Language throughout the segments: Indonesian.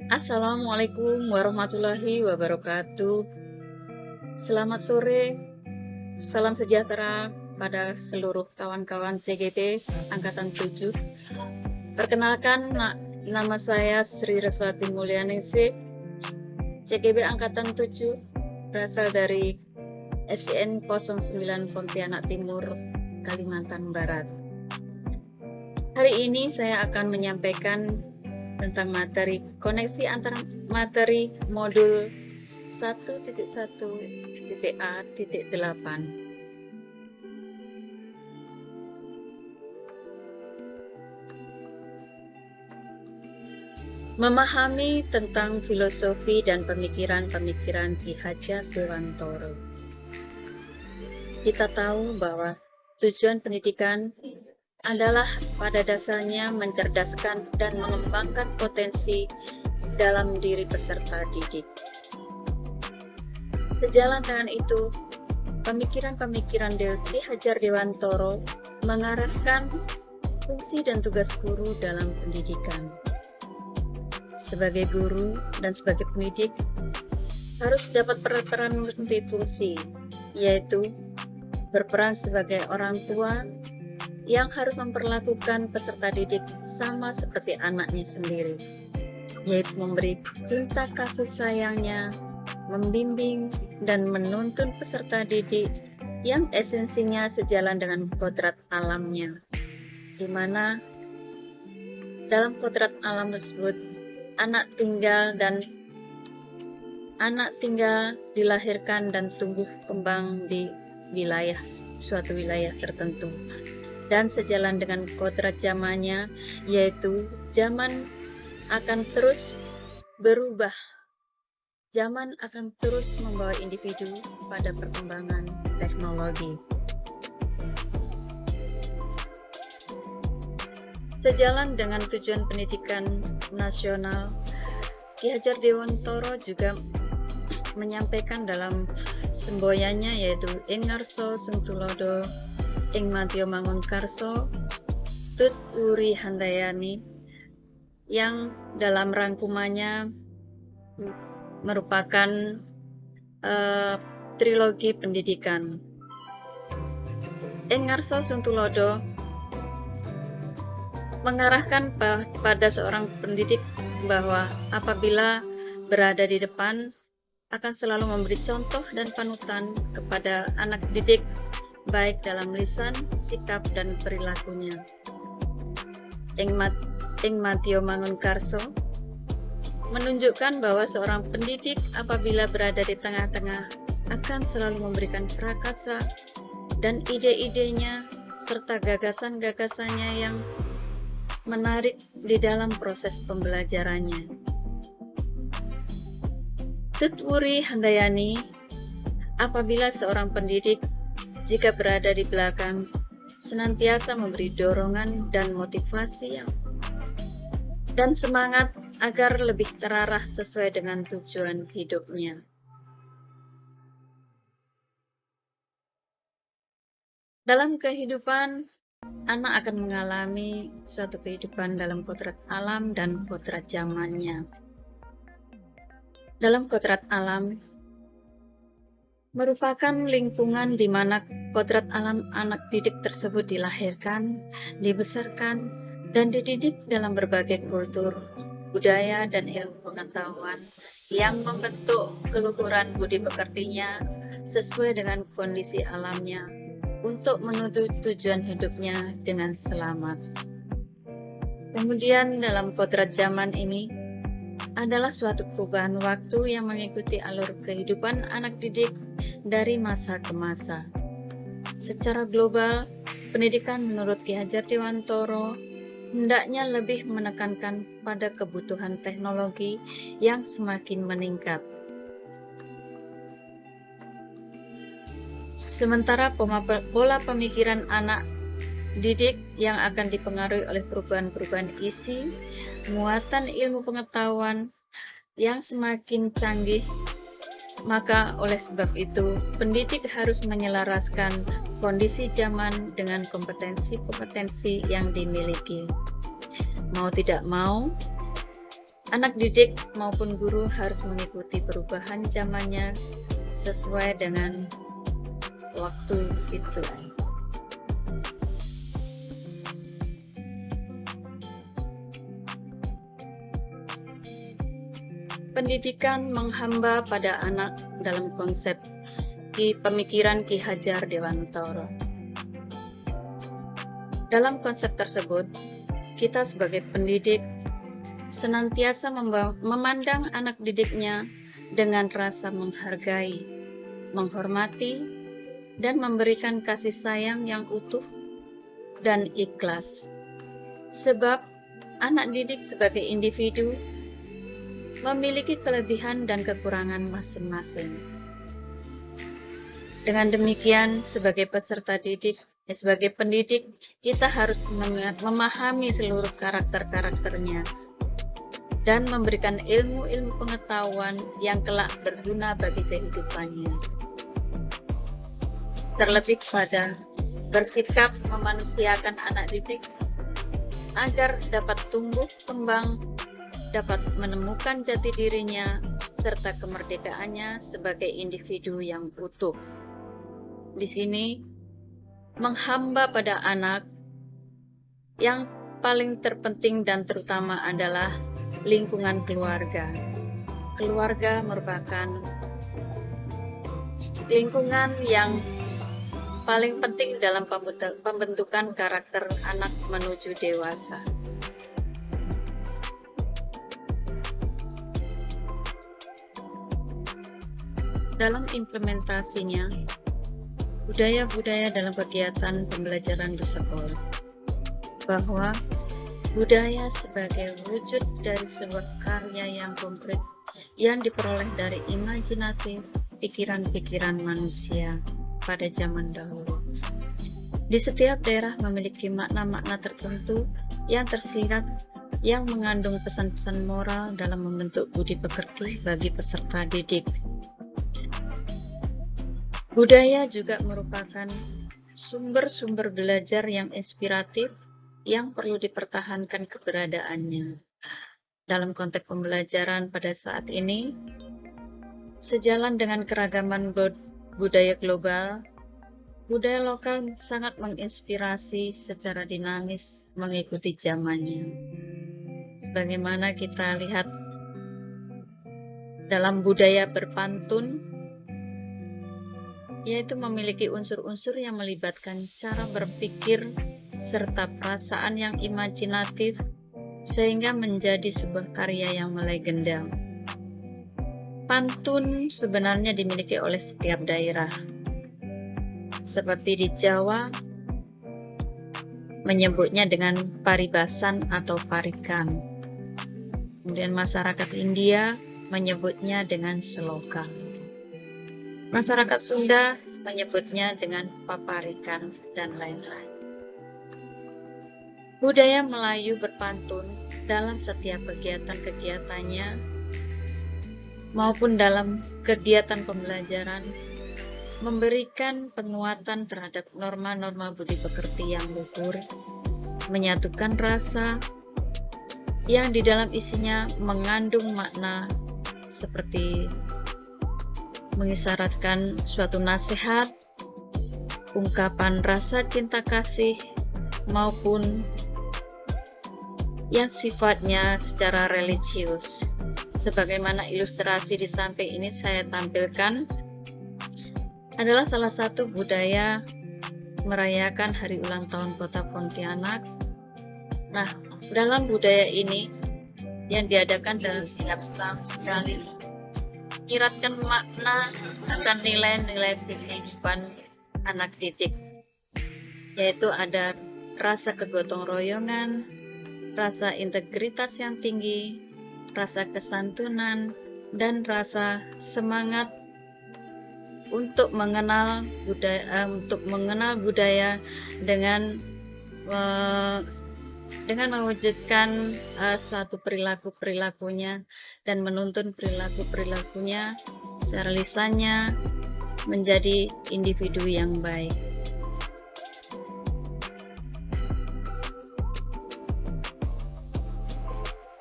Assalamualaikum warahmatullahi wabarakatuh. Selamat sore, salam sejahtera pada seluruh kawan-kawan CGT Angkatan 7. Perkenalkan, nama saya Sri Reswati Mulyaningsih, CGB Angkatan 7, berasal dari SIN 09 Pontianak Timur, Kalimantan Barat. Hari ini saya akan menyampaikan tentang materi koneksi antara materi modul 1.1.A.8. Memahami tentang filosofi dan pemikiran-pemikiran Ki Hajar Dewantoro. Kita tahu bahwa tujuan pendidikan adalah pada dasarnya mencerdaskan dan mengembangkan potensi dalam diri peserta didik. Sejalan dengan itu, pemikiran-pemikiran Ki Hajar Dewantoro mengarahkan fungsi dan tugas guru dalam pendidikan. Sebagai guru dan sebagai pendidik harus dapat berperan multifungsi, yaitu berperan sebagai orang tua yang harus memperlakukan peserta didik sama seperti anaknya sendiri, yaitu memberi cinta kasih sayangnya, membimbing dan menuntun peserta didik yang esensinya sejalan dengan kodrat alamnya, di mana dalam kodrat alam tersebut anak tinggal dilahirkan dan tumbuh kembang di suatu wilayah tertentu. Dan sejalan dengan kodrat zamannya, yaitu zaman akan terus berubah. Zaman akan terus membawa individu pada perkembangan teknologi. Sejalan dengan tujuan pendidikan nasional, Ki Hajar Dewantoro juga menyampaikan dalam semboyannya, yaitu Ing Ngarso Sung Tulodo Ing Madya Mangunkarso Tut Wuri Handayani, yang dalam rangkumannya merupakan trilogi pendidikan. Ing Ngarso Sung Tulodo mengarahkan pada seorang pendidik bahwa apabila berada di depan akan selalu memberi contoh dan panutan kepada anak didik, baik dalam lisan, sikap, dan perilakunya. Ing Madya Mangunkarso menunjukkan bahwa seorang pendidik apabila berada di tengah-tengah akan selalu memberikan prakasa dan ide-idenya serta gagasan-gagasannya yang menarik di dalam proses pembelajarannya. Tut Wuri Handayani, apabila seorang pendidik jika berada di belakang, senantiasa memberi dorongan dan motivasi dan semangat agar lebih terarah sesuai dengan tujuan hidupnya. Dalam kehidupan, anak akan mengalami suatu kehidupan dalam kodrat alam dan kodrat zamannya. Dalam kodrat alam merupakan lingkungan di mana kodrat alam anak didik tersebut dilahirkan, dibesarkan, dan dididik dalam berbagai kultur, budaya, dan ilmu pengetahuan yang membentuk keluhuran budi pekertinya sesuai dengan kondisi alamnya untuk menuju tujuan hidupnya dengan selamat. Kemudian dalam kodrat zaman ini adalah suatu perubahan waktu yang mengikuti alur kehidupan anak didik dari masa ke masa. Secara global, pendidikan menurut Ki Hajar Dewantoro hendaknya lebih menekankan pada kebutuhan teknologi yang semakin meningkat. Sementara pola pemikiran anak didik yang akan dipengaruhi oleh perubahan-perubahan isi, muatan ilmu pengetahuan yang semakin canggih, maka oleh sebab itu pendidik harus menyelaraskan kondisi zaman dengan kompetensi-kompetensi yang dimiliki. Mau tidak mau, Anak didik maupun guru harus mengikuti perubahan zamannya sesuai dengan waktu itu. Pendidikan menghamba pada anak dalam konsep pemikiran Ki Hajar Dewantara. Dalam konsep tersebut, kita sebagai pendidik senantiasa memandang anak didiknya dengan rasa menghargai, menghormati, dan memberikan kasih sayang yang utuh dan ikhlas. Sebab anak didik sebagai individu memiliki kelebihan dan kekurangan masing-masing. Dengan demikian, sebagai peserta didik, sebagai pendidik, kita harus memahami seluruh karakter-karakternya dan memberikan ilmu-ilmu pengetahuan yang kelak berguna bagi kehidupannya. Terlebih pada bersikap memanusiakan anak didik agar dapat tumbuh kembang, dapat menemukan jati dirinya, serta kemerdekaannya sebagai individu yang utuh. Di sini, menghamba pada anak yang paling terpenting dan terutama adalah lingkungan keluarga. Keluarga merupakan lingkungan yang paling penting dalam pembentukan karakter anak menuju dewasa. Dalam implementasinya, budaya-budaya dalam kegiatan pembelajaran di sekolah, bahwa budaya sebagai wujud dari sebuah karya yang konkret yang diperoleh dari imajinatif pikiran-pikiran manusia pada zaman dahulu. Di setiap daerah memiliki makna-makna tertentu yang tersirat yang mengandung pesan-pesan moral dalam membentuk budi pekerti bagi peserta didik. Budaya juga merupakan sumber-sumber belajar yang inspiratif yang perlu dipertahankan keberadaannya. Dalam konteks pembelajaran pada saat ini, sejalan dengan keragaman budaya global, budaya lokal sangat menginspirasi secara dinamis mengikuti zamannya. Sebagaimana kita lihat dalam budaya berpantun, yaitu memiliki unsur-unsur yang melibatkan cara berpikir serta perasaan yang imajinatif sehingga menjadi sebuah karya yang melegenda. Pantun sebenarnya dimiliki oleh setiap daerah. Seperti di Jawa, menyebutnya dengan paribasan atau parikan. Kemudian masyarakat India menyebutnya dengan seloka. Masyarakat Sunda menyebutnya dengan paparikan dan lain-lain. Budaya Melayu berpantun dalam setiap kegiatan-kegiatannya maupun dalam kegiatan pembelajaran memberikan penguatan terhadap norma-norma budi pekerti yang luhur, menyatukan rasa yang di dalam isinya mengandung makna seperti mengisyaratkan suatu nasihat, ungkapan rasa cinta kasih, maupun yang sifatnya secara religius. Sebagaimana ilustrasi di samping ini saya tampilkan, adalah salah satu budaya merayakan hari ulang tahun Kota Pontianak. Nah, dalam budaya ini yang diadakan dalam setiap setahun sekali, menyiratkan makna akan nilai-nilai kehidupan anak didik, yaitu ada rasa kegotong royongan, rasa integritas yang tinggi, rasa kesantunan, dan rasa semangat untuk mengenal budaya dengan mewujudkan suatu perilakunya dan menuntun perilakunya secara lisannya menjadi individu yang baik.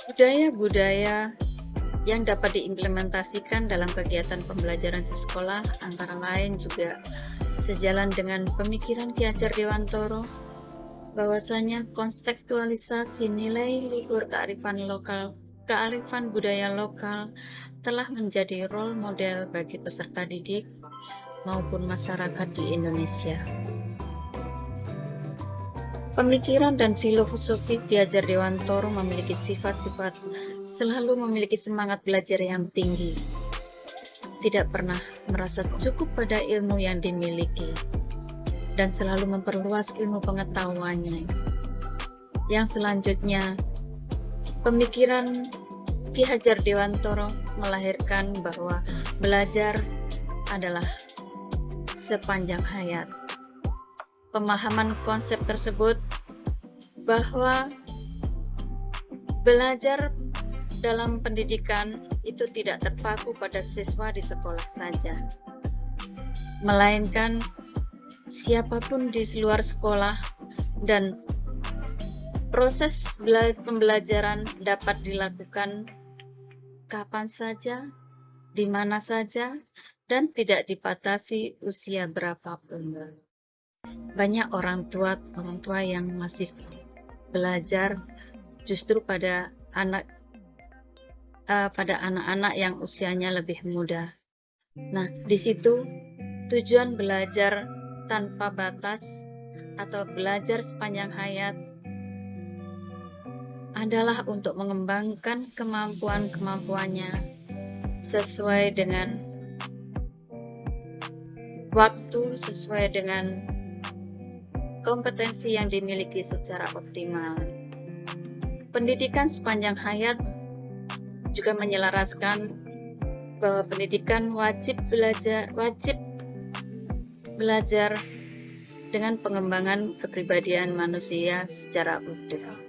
Budaya-budaya yang dapat diimplementasikan dalam kegiatan pembelajaran sekolah antara lain juga sejalan dengan pemikiran Ki Hajar Dewantoro bahwasanya kontekstualisasi nilai luhur kearifan budaya lokal telah menjadi role model bagi peserta didik maupun masyarakat di Indonesia. Pemikiran dan filosofi Ki Hajar Dewantoro memiliki sifat-sifat selalu memiliki semangat belajar yang tinggi, tidak pernah merasa cukup pada ilmu yang dimiliki, dan selalu memperluas ilmu pengetahuannya. Yang selanjutnya, pemikiran Ki Hajar Dewantoro melahirkan bahwa belajar adalah sepanjang hayat. Pemahaman konsep tersebut bahwa belajar dalam pendidikan itu tidak terpaku pada siswa di sekolah saja, melainkan siapapun di luar sekolah, dan proses pembelajaran dapat dilakukan kapan saja, di mana saja, dan tidak dibatasi usia berapapun. Banyak orang tua yang masih belajar justru pada anak-anak yang usianya lebih muda. Nah, di situ tujuan belajar tanpa batas atau belajar sepanjang hayat adalah untuk mengembangkan kemampuan-kemampuannya sesuai dengan waktu, sesuai dengan kompetensi yang dimiliki secara optimal. Pendidikan sepanjang hayat juga menyelaraskan bahwa pendidikan wajib belajar dengan pengembangan kepribadian manusia secara utuh.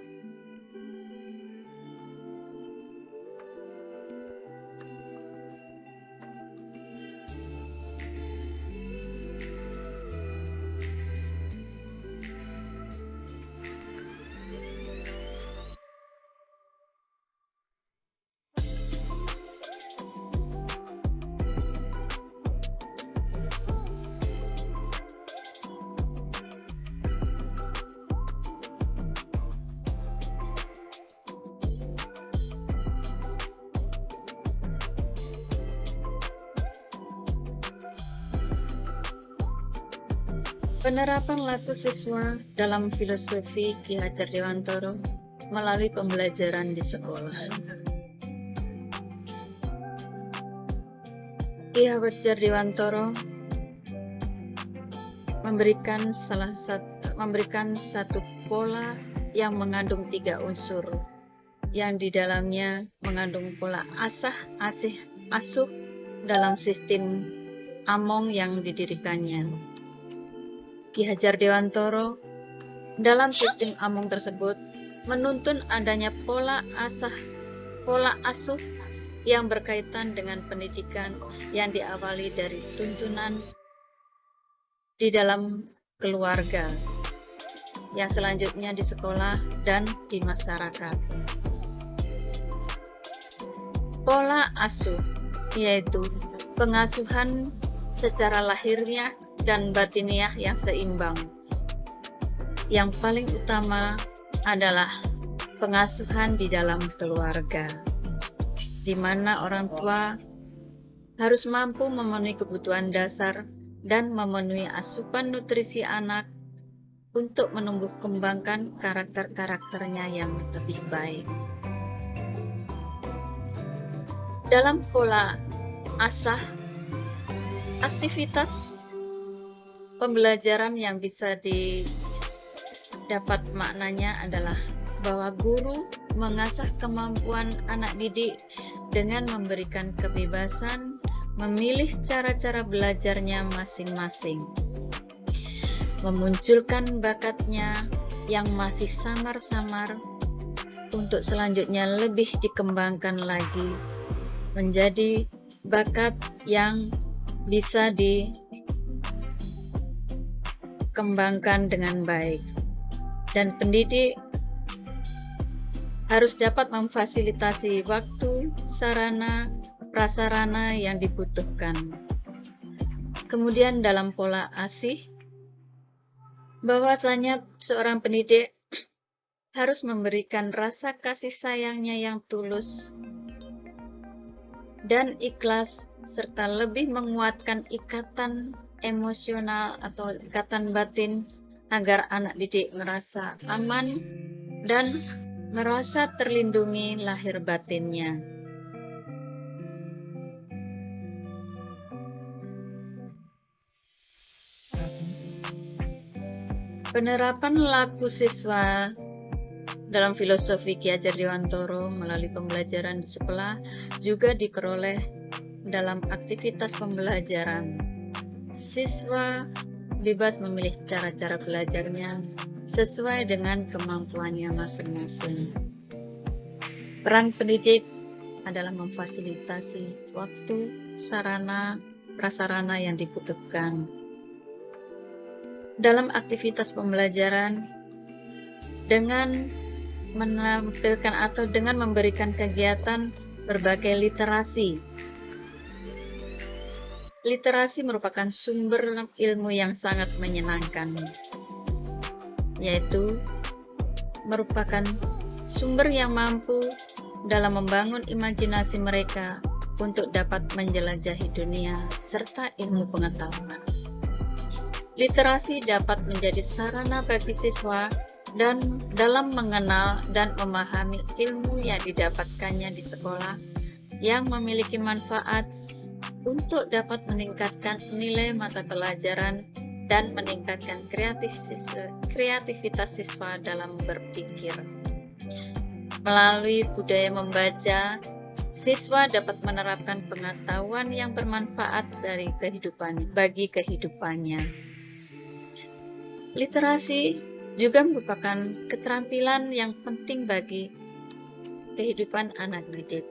Penerapan laku siswa dalam filosofi Ki Hajar Dewantoro melalui pembelajaran di sekolah. Ki Hajar Dewantoro memberikan satu pola yang mengandung 3 unsur, yang di dalamnya mengandung pola asuh dalam sistem Among yang didirikannya. Ki Hajar Dewantoro dalam sistem Among tersebut menuntun adanya pola asuh yang berkaitan dengan pendidikan yang diawali dari tuntunan di dalam keluarga, yang selanjutnya di sekolah dan di masyarakat. Pola asuh yaitu pengasuhan secara lahiriah dan batiniah yang seimbang. Yang paling utama adalah pengasuhan di dalam keluarga, di mana orang tua harus mampu memenuhi kebutuhan dasar dan memenuhi asupan nutrisi anak untuk menumbuh kembangkan karakter-karakternya yang lebih baik. Dalam pola asah, aktivitas pembelajaran yang bisa didapat maknanya adalah bahwa guru mengasah kemampuan anak didik dengan memberikan kebebasan memilih cara-cara belajarnya masing-masing, memunculkan bakatnya yang masih samar-samar untuk selanjutnya lebih dikembangkan lagi menjadi bakat yang bisa dikembangkan dengan baik. Dan pendidik harus dapat memfasilitasi waktu, sarana, prasarana yang dibutuhkan. Kemudian dalam pola ASIH, bahwasanya seorang pendidik harus memberikan rasa kasih sayangnya yang tulus dan ikhlas, serta lebih menguatkan ikatan emosional atau ikatan batin agar anak didik merasa aman dan merasa terlindungi lahir batinnya. Penerapan laku siswa dalam filosofi Ki Hajar Dewantoro melalui pembelajaran di sekolah juga diperoleh dalam aktivitas pembelajaran. Siswa bebas memilih cara-cara belajarnya sesuai dengan kemampuannya masing-masing. Peran pendidik adalah memfasilitasi waktu, sarana, prasarana yang dibutuhkan. Dalam aktivitas pembelajaran, dengan menampilkan atau dengan memberikan kegiatan berbagai literasi. Literasi merupakan sumber ilmu yang sangat menyenangkan, yaitu merupakan sumber yang mampu dalam membangun imajinasi mereka untuk dapat menjelajahi dunia serta ilmu pengetahuan. Literasi dapat menjadi sarana bagi siswa dan dalam mengenal dan memahami ilmu yang didapatkannya di sekolah yang memiliki manfaat untuk dapat meningkatkan nilai mata pelajaran dan meningkatkan kreativitas siswa dalam berpikir. Melalui budaya membaca, siswa dapat menerapkan pengetahuan yang bermanfaat bagi kehidupannya. Literasi juga merupakan keterampilan yang penting bagi kehidupan anak didik,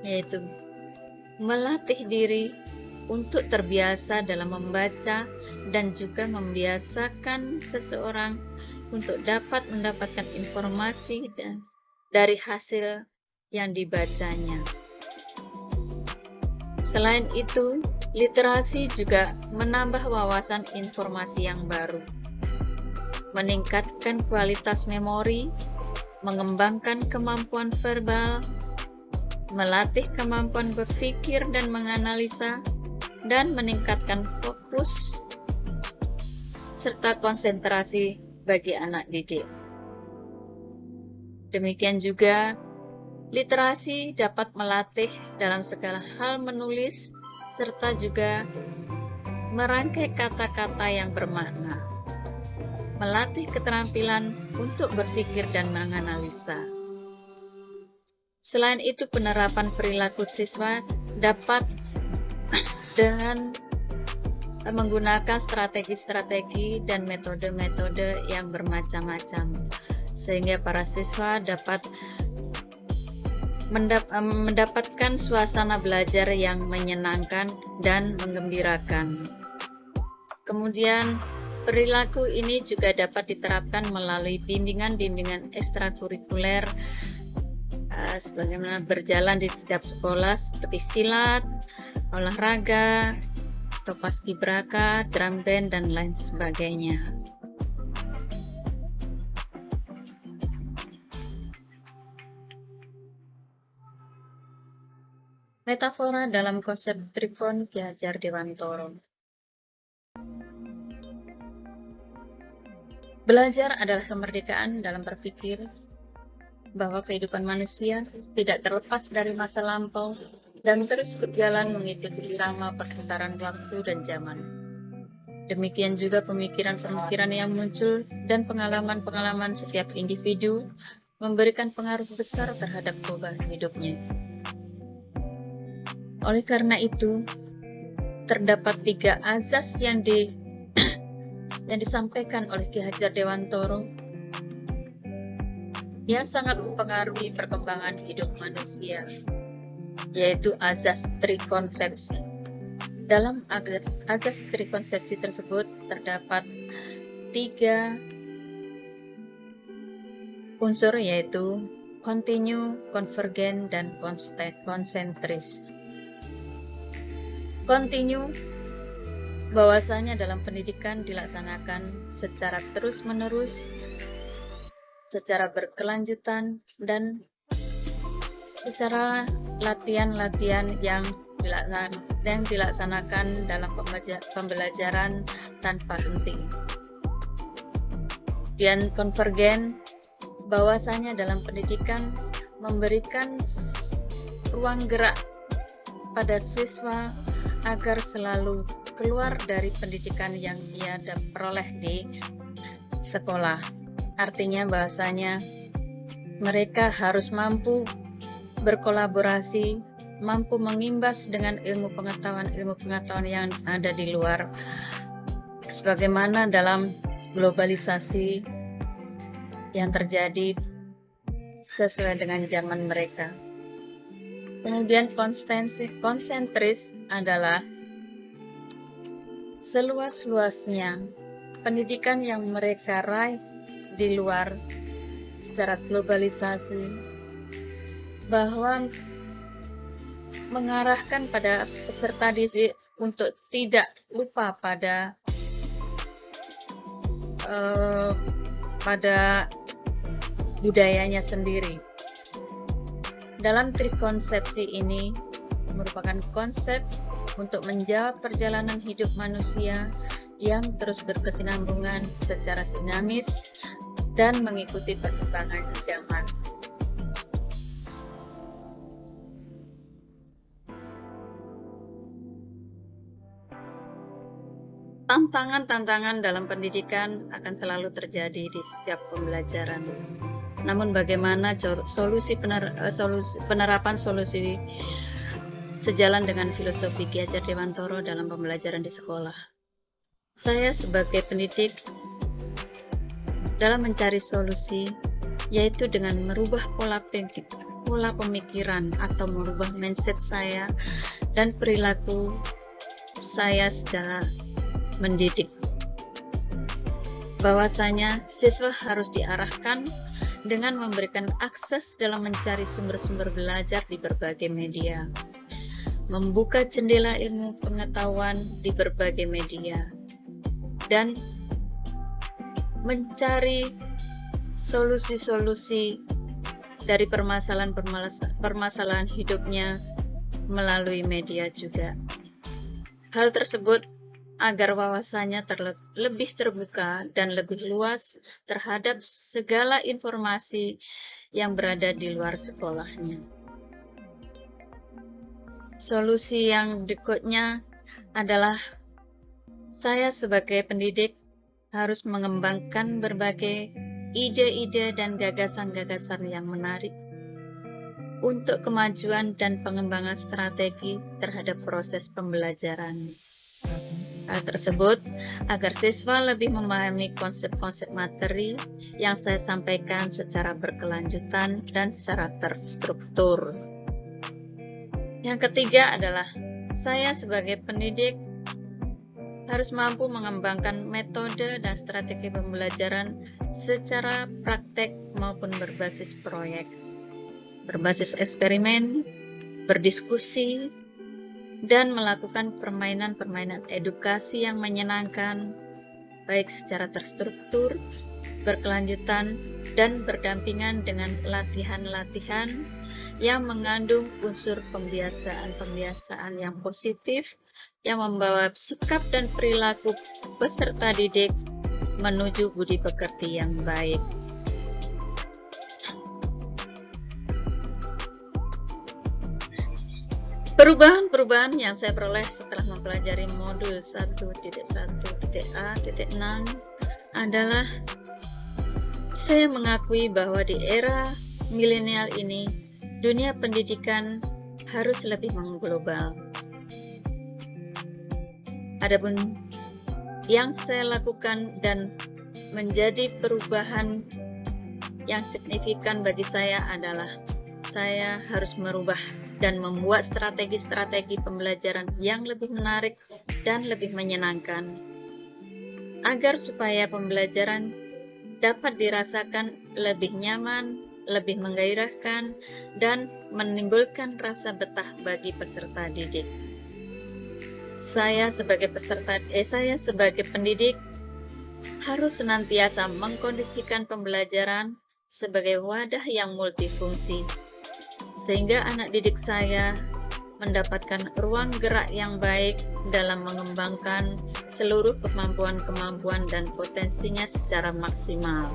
yaitu melatih diri untuk terbiasa dalam membaca dan juga membiasakan seseorang untuk dapat mendapatkan informasi dari hasil yang dibacanya. Selain itu, literasi juga menambah wawasan informasi yang baru, meningkatkan kualitas memori, mengembangkan kemampuan verbal, melatih kemampuan berpikir dan menganalisa, dan meningkatkan fokus serta konsentrasi bagi anak didik. Demikian juga, literasi dapat melatih dalam segala hal menulis, serta juga merangkai kata-kata yang bermakna, melatih keterampilan untuk berpikir dan menganalisa. Selain itu, penerapan perilaku siswa dapat dengan menggunakan strategi-strategi dan metode-metode yang bermacam-macam, sehingga para siswa dapat mendapatkan suasana belajar yang menyenangkan dan menggembirakan. Kemudian, perilaku ini juga dapat diterapkan melalui bimbingan-bimbingan ekstrakurikuler sebagaimana berjalan di setiap sekolah seperti silat, olahraga, atau paskibraka, drum band, dan lain sebagainya. Metafora dalam konsep Trikon Ki Hajar Dewantoro. Belajar adalah kemerdekaan dalam berpikir, bahwa kehidupan manusia tidak terlepas dari masa lampau dan terus berjalan mengikuti irama perputaran waktu dan zaman. Demikian juga pemikiran-pemikiran yang muncul dan pengalaman-pengalaman setiap individu memberikan pengaruh besar terhadap perubahan hidupnya. Oleh karena itu, terdapat 3 azas yang disampaikan oleh Ki Hajar Dewantoro yang sangat mempengaruhi perkembangan hidup manusia, yaitu azas trikonsepsi. Dalam azas trikonsepsi tersebut terdapat 3 unsur, yaitu kontinu, konvergen, dan konsentris. Kontinu bahwasanya dalam pendidikan dilaksanakan secara terus-menerus, secara berkelanjutan, dan secara latihan-latihan yang dilaksanakan dalam pembelajaran tanpa henti. Dan konvergen bahwasanya dalam pendidikan memberikan ruang gerak pada siswa agar selalu keluar dari pendidikan yang ia peroleh di sekolah. Artinya bahwasanya mereka harus mampu berkolaborasi, mampu mengimbas dengan ilmu pengetahuan yang ada di luar, sebagaimana dalam globalisasi yang terjadi sesuai dengan zaman mereka. Kemudian konsentris adalah seluas-luasnya pendidikan yang mereka raih di luar secara globalisasi, bahwa mengarahkan pada peserta didik untuk tidak lupa pada budayanya sendiri. Dalam trikonsepsi ini merupakan konsep untuk menjawab perjalanan hidup manusia yang terus berkesinambungan secara dinamis dan mengikuti perkembangan zaman. Tantangan-tantangan dalam pendidikan akan selalu terjadi di setiap pembelajaran. Namun bagaimana penerapan solusi sejalan dengan filosofi Ki Hajar Dewantoro dalam pembelajaran di sekolah? Saya sebagai pendidik dalam mencari solusi, yaitu dengan merubah pola pemikiran atau merubah mindset saya dan perilaku saya secara mendidik. Bahwasanya siswa harus diarahkan dengan memberikan akses dalam mencari sumber-sumber belajar di berbagai media, membuka jendela ilmu pengetahuan di berbagai media, dan mencari solusi-solusi dari permasalahan hidupnya melalui media juga. Hal tersebut agar wawasannya lebih terbuka dan lebih luas terhadap segala informasi yang berada di luar sekolahnya. Solusi yang berikutnya adalah saya sebagai pendidik harus mengembangkan berbagai ide-ide dan gagasan-gagasan yang menarik untuk kemajuan dan pengembangan strategi terhadap proses pembelajaran. Hal tersebut agar siswa lebih memahami konsep-konsep materi yang saya sampaikan secara berkelanjutan dan secara terstruktur. Yang ketiga adalah saya sebagai pendidik harus mampu mengembangkan metode dan strategi pembelajaran secara praktek maupun berbasis proyek, berbasis eksperimen, berdiskusi, dan melakukan permainan-permainan edukasi yang menyenangkan, baik secara terstruktur, berkelanjutan, dan berdampingan dengan latihan-latihan yang mengandung unsur pembiasaan-pembiasaan yang positif yang membawa sikap dan perilaku peserta didik menuju budi pekerti yang baik. Perubahan-perubahan yang saya peroleh setelah mempelajari modul 1.1.a.6 adalah saya mengakui bahwa di era milenial ini dunia pendidikan harus lebih mengglobal. Adapun yang saya lakukan dan menjadi perubahan yang signifikan bagi saya adalah saya harus merubah dan membuat strategi-strategi pembelajaran yang lebih menarik dan lebih menyenangkan, agar supaya pembelajaran dapat dirasakan lebih nyaman, lebih menggairahkan, dan menimbulkan rasa betah bagi peserta didik. Saya sebagai pendidik harus senantiasa mengkondisikan pembelajaran sebagai wadah yang multifungsi, sehingga anak didik saya mendapatkan ruang gerak yang baik dalam mengembangkan seluruh kemampuan-kemampuan dan potensinya secara maksimal.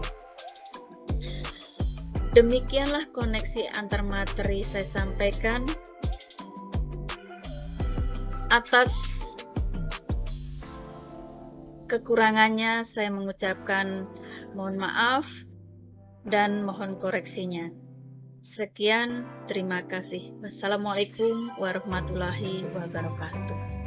Demikianlah koneksi antar materi saya sampaikan. Atas kekurangannya saya mengucapkan mohon maaf dan mohon koreksinya. Sekian, terima kasih. Wassalamualaikum warahmatullahi wabarakatuh.